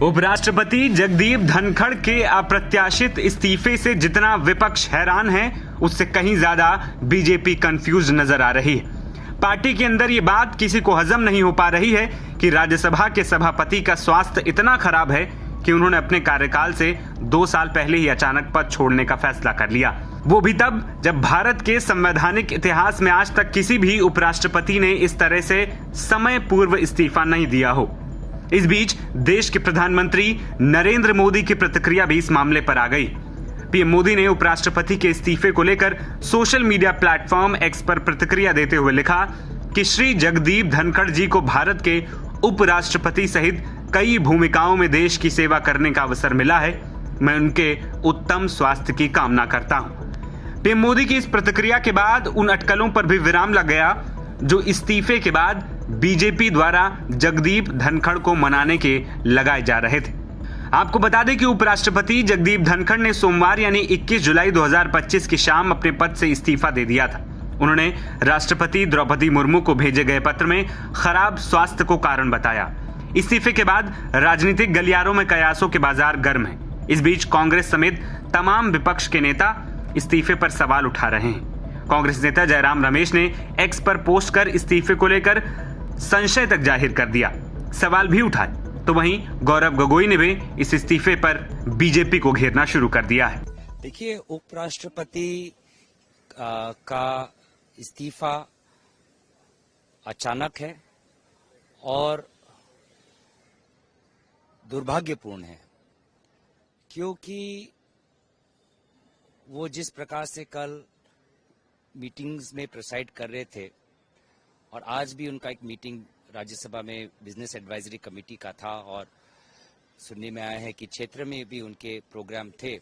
उपराष्ट्रपति जगदीप धनखड़ के अप्रत्याशित इस्तीफे से जितना विपक्ष हैरान है, उससे कहीं ज्यादा बीजेपी कंफ्यूज नजर आ रही है। पार्टी के अंदर ये बात किसी को हजम नहीं हो पा रही है कि राज्यसभा के सभापति का स्वास्थ्य इतना खराब है कि उन्होंने अपने कार्यकाल से 2 साल पहले ही अचानक पद छोड़ने का फैसला कर लिया, वो भी तब जब भारत के संवैधानिक इतिहास में आज तक किसी भी उपराष्ट्रपति ने इस तरह से समय पूर्व इस्तीफा नहीं दिया हो। इस बीच देश के प्रधानमंत्री नरेंद्र मोदी की प्रतिक्रिया भी इस मामले पर आ गई। पीएम मोदी ने उपराष्ट्रपति के इस्तीफे को लेकर सोशल मीडिया प्लेटफॉर्म एक्स पर प्रतिक्रिया देते हुए लिखा कि श्री जगदीप धनखड़ जी को भारत के उपराष्ट्रपति सहित कई भूमिकाओं में देश की सेवा करने का अवसर मिला है। मैं उनके उत्तम स्वास्थ्य की कामना करता हूं। पीएम मोदी की इस प्रतिक्रिया के बाद उन अटकलों पर भी विराम लग गया जो इस्तीफे के बाद बीजेपी द्वारा जगदीप धनखड़ को मनाने के लगाए जा रहे थे। आपको बता दें कि उपराष्ट्रपति जगदीप धनखड़ ने सोमवार यानी 21 जुलाई 2025 की शाम अपने पद से इस्तीफा दे दिया था। उन्होंने राष्ट्रपति द्रौपदी मुर्मू को भेजे गए पत्र में खराब स्वास्थ्य को कारण बताया। इस्तीफे के बाद राजनीतिक गलियारों में कयासों के बाजार गर्म हैं। इस बीच कांग्रेस समेत तमाम विपक्ष के नेता इस्तीफे पर सवाल उठा रहे हैं। कांग्रेस नेता जयराम रमेश ने एक्स पर पोस्ट कर इस्तीफे को लेकर संशय तक जाहिर कर दिया, सवाल भी उठाए। तो वहीं गौरव गोगोई ने भी इस इस्तीफे पर बीजेपी को घेरना शुरू कर दिया है। देखिए, उपराष्ट्रपति का इस्तीफा अचानक है और दुर्भाग्यपूर्ण है, क्योंकि वो जिस प्रकार से कल मीटिंग्स में प्रिसाइड कर रहे थे और आज भी उनका एक मीटिंग राज्यसभा में बिजनेस एडवाइजरी कमेटी का था और सुनने में आया है कि क्षेत्र में भी उनके प्रोग्राम थे,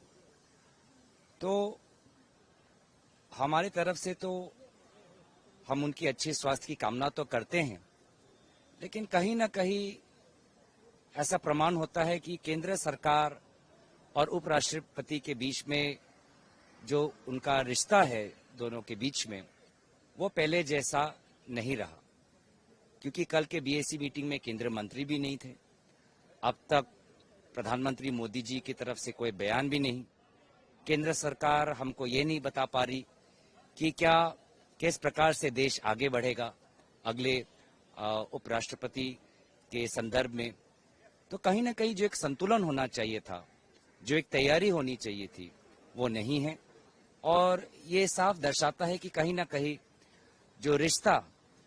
तो हमारी तरफ से तो हम उनकी अच्छे स्वास्थ्य की कामना तो करते हैं, लेकिन कहीं ना कहीं ऐसा प्रमाण होता है कि केंद्र सरकार और उपराष्ट्रपति के बीच में जो उनका रिश्ता है दोनों के बीच में, वो पहले जैसा नहीं रहा। क्योंकि कल के बीएसी मीटिंग में केंद्रीय मंत्री भी नहीं थे, अब तक प्रधानमंत्री मोदी जी की तरफ से कोई बयान भी नहीं। केंद्र सरकार हमको ये नहीं बता पा रही कि क्या किस प्रकार से देश आगे बढ़ेगा अगले उपराष्ट्रपति के संदर्भ में। तो कहीं ना कहीं जो एक संतुलन होना चाहिए था, जो एक तैयारी होनी चाहिए थी, वो नहीं है। और ये साफ दर्शाता है कि कहीं ना कहीं जो रिश्ता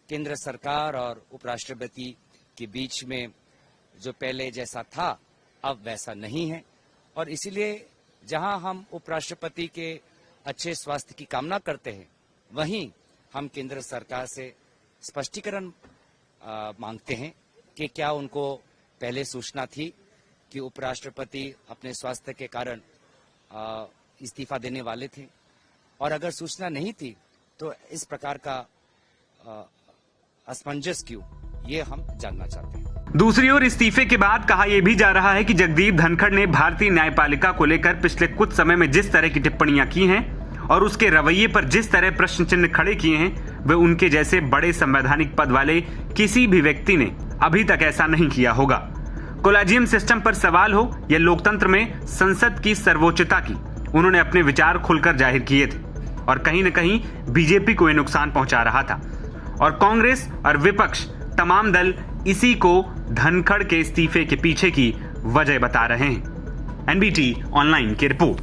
केंद्र सरकार और उपराष्ट्रपति के बीच में जो पहले जैसा था, अब वैसा नहीं है। और इसीलिए जहां हम उपराष्ट्रपति के अच्छे स्वास्थ्य की कामना करते हैं, वहीं हम केंद्र सरकार से स्पष्टीकरण मांगते हैं कि क्या उनको पहले सूचना थी कि उपराष्ट्रपति अपने स्वास्थ्य के कारण इस्तीफा देने वाले थे, और अगर सूचना नहीं थी तो इस प्रकार का असमंजस क्यों, ये हम जानना चाहते हैं। दूसरी ओर इस्तीफे के बाद कहा यह भी जा रहा है कि जगदीप धनखड़ ने भारतीय न्यायपालिका को लेकर पिछले कुछ समय में जिस तरह की टिप्पणियां की हैं और उसके रवैये पर जिस तरह प्रश्न चिन्ह खड़े किए हैं, वे उनके जैसे बड़े संवैधानिक पद वाले किसी भी व्यक्ति ने अभी तक ऐसा नहीं किया होगा। कोलेजियम सिस्टम पर सवाल हो या लोकतंत्र में संसद की सर्वोच्चता की, उन्होंने अपने विचार खुलकर जाहिर किए थे और कहीं न कहीं बीजेपी को ये नुकसान पहुंचा रहा था। और कांग्रेस और विपक्ष तमाम दल इसी को धनखड़ के इस्तीफे के पीछे की वजह बता रहे हैं। एनबीटी ऑनलाइन की रिपोर्ट।